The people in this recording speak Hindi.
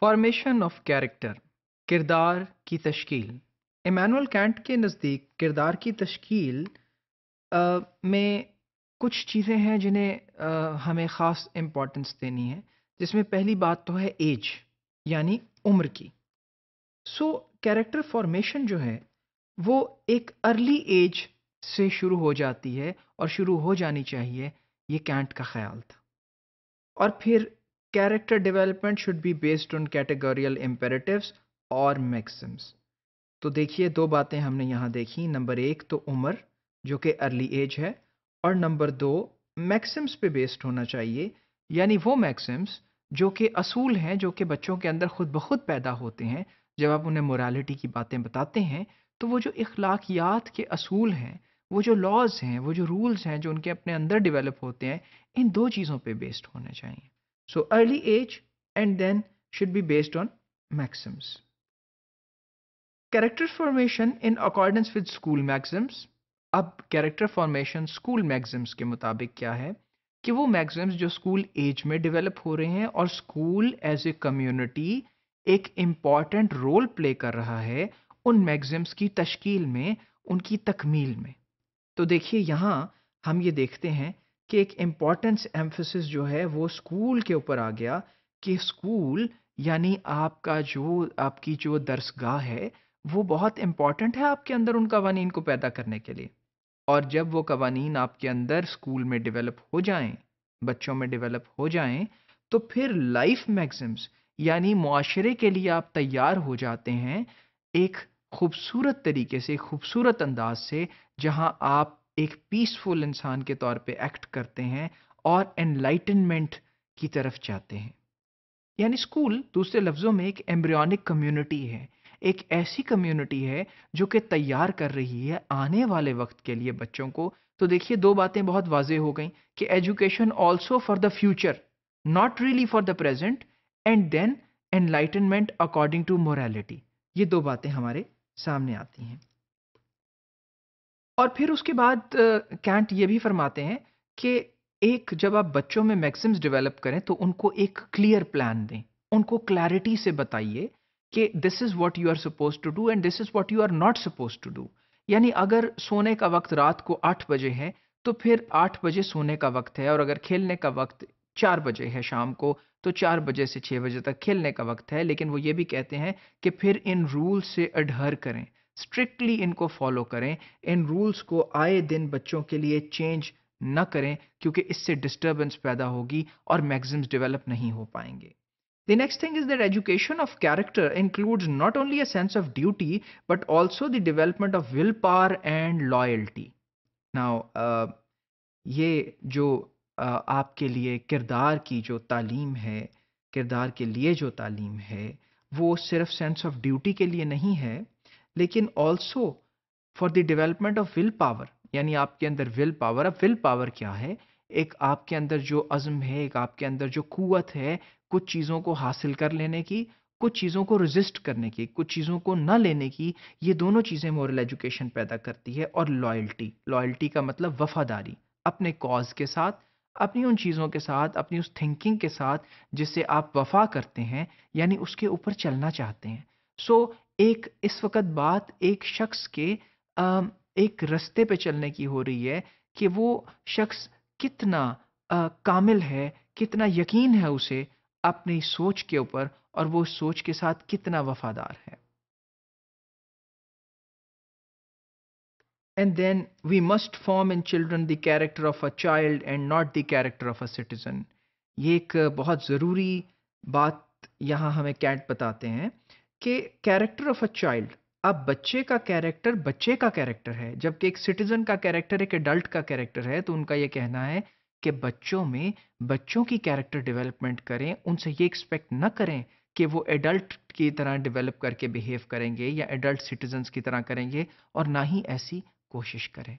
फॉर्मेशन ऑफ कैरेक्टर, किरदार की तश्कील। इमैनुअल कैंट के नज़दीक किरदार की तश्कील में कुछ चीज़ें हैं जिन्हें हमें ख़ास इम्पोर्टेंस देनी है, जिसमें पहली बात तो है एज, यानी उम्र की। सो कैरेक्टर फॉर्मेशन जो है वो एक अर्ली एज से शुरू हो जाती है और शुरू हो जानी चाहिए, ये कैंट का ख्याल था। और फिर character development should be based on categorical imperatives और मैक्सिम्स। तो देखिए, दो बातें हमने यहाँ देखी। नंबर एक तो उम्र, जो कि अर्ली एज है, और नंबर दो मैक्सिम्स पे बेस्ड होना चाहिए, यानी वो मैक्सिम्स जो कि असूल हैं, जो कि बच्चों के अंदर खुद ब खुद पैदा होते हैं। जब आप उन्हें मोरालिटी की बातें बताते हैं तो वो जो इखलाकियात के असूल हैं, वो जो लॉज हैं, वो जो रूल्स हैं जो उनके अपने अंदर डेवलप होते हैं, इन दो चीज़ों पे बेस्ड होने चाहिए। So early age and then should be based on maxims. Character formation in accordance with school maxims. अब कैरेक्टर फॉर्मेशन स्कूल मैक्सिम्स के मुताबिक क्या है कि वो मैक्सिम्स जो स्कूल एज में डेवलप हो रहे हैं और स्कूल एज ए कम्युनिटी एक इम्पॉर्टेंट रोल प्ले कर रहा है उन मैक्सिम्स की तश्कील में, उनकी तकमील में। तो देखिए, यहाँ हम ये देखते हैं कि एक इम्पॉर्टेंस एम्फेसिस जो है वो स्कूल के ऊपर आ गया कि स्कूल यानी आपकी जो दरसगाह है, वो बहुत इम्पॉर्टेंट है आपके अंदर उन कवानीन को पैदा करने के लिए। और जब वो कवानीन आपके अंदर स्कूल में डेवलप हो जाएं, बच्चों में डेवलप हो जाएं, तो फिर लाइफ मैक्सिम्स यानी मुआशरे के लिए आप तैयार हो जाते हैं एक खूबसूरत तरीके से, खूबसूरत अंदाज से, जहां आप एक पीसफुल इंसान के तौर पे एक्ट करते हैं और एनलाइटनमेंट की तरफ जाते हैं। यानी स्कूल दूसरे लफ्ज़ों में एक एम्ब्रियोनिक कम्युनिटी है। एक ऐसी कम्युनिटी है जो कि तैयार कर रही है आने वाले वक़्त के लिए बच्चों को। तो देखिए, 2 बातें बहुत वाज़ेह हो गईं कि education also for the future, not really for the present, and then enlightenment according to morality. ये 2 बातें हमारे सामने आती हैं। और फिर उसके बाद कैंट ये भी फरमाते हैं कि एक जब आप बच्चों में मैक्सिम्स डेवलप करें तो उनको एक क्लियर प्लान दें। उनको क्लैरिटी से बताइए कि this is what you are supposed to do and this is what you are not supposed to do. यानी अगर सोने का वक़्त रात को 8 बजे है, तो फिर 8 बजे सोने का वक़्त है, और अगर खेलने का वक़्त 4 बजे है शाम को, तो 4 बजे से 6 बजे तक खेलने का वक़्त है। लेकिन वो ये भी कहते हैं कि फिर इन रूल्स से एडहर करें, स्ट्रिक्टली इनको फ़ॉलो करें। इन रूल्स को आए दिन बच्चों के लिए चेंज न करें, क्योंकि इससे डिस्टर्बेंस पैदा होगी और मैक्सिम्स डेवलप नहीं हो पाएंगे। The next thing is that education of character includes not only a sense of duty but also the development of willpower and loyalty. Now, ये जो आपके लिए किरदार की जो तालीम है, किरदार के लिए जो तालीम है, वो सिर्फ सेंस ऑफ ड्यूटी के लिए नहीं है, लेकिन also for the development of will power. यानी आपके अंदर विल पावर। अब विल पावर क्या है? एक आपके अंदर जो अज़्म है, एक आपके अंदर जो क़ुव्वत है, कुछ चीज़ों को हासिल कर लेने की, कुछ चीज़ों को रेज़िस्ट करने की, कुछ चीज़ों को ना लेने की, ये दोनों चीज़ें मोरल एजुकेशन पैदा करती है। और लॉयल्टी, लॉयल्टी का मतलब वफ़ादारी, अपने कॉज़ के साथ, अपनी उन चीज़ों के साथ, अपनी उस थिंकिंग के साथ जिससे आप वफ़ा करते हैं, यानी उसके ऊपर चलना चाहते हैं। सो एक इस वक़्त बात एक शख्स के एक रास्ते पे चलने की हो रही है कि वो शख्स कितना कामिल है, कितना यकीन है उसे अपनी सोच के ऊपर, और वो उस सोच के साथ कितना वफ़ादार है। And then we must form in children the character of a child and not the character of a citizen. ये एक बहुत ज़रूरी बात यहाँ हमें कैंट बताते हैं कि कैरेक्टर ऑफ अ चाइल्ड, अब बच्चे का कैरेक्टर है, जबकि एक सिटीजन का कैरेक्टर एक एडल्ट का कैरेक्टर है। तो उनका ये कहना है कि बच्चों की कैरेक्टर डेवलपमेंट करें, उनसे ये एक्सपेक्ट ना करें कि वो एडल्ट की तरह डेवलप करके बिहेव करेंगे या एडल्ट सिटीजन्स की तरह करेंगे, और ना ही ऐसी कोशिश करें।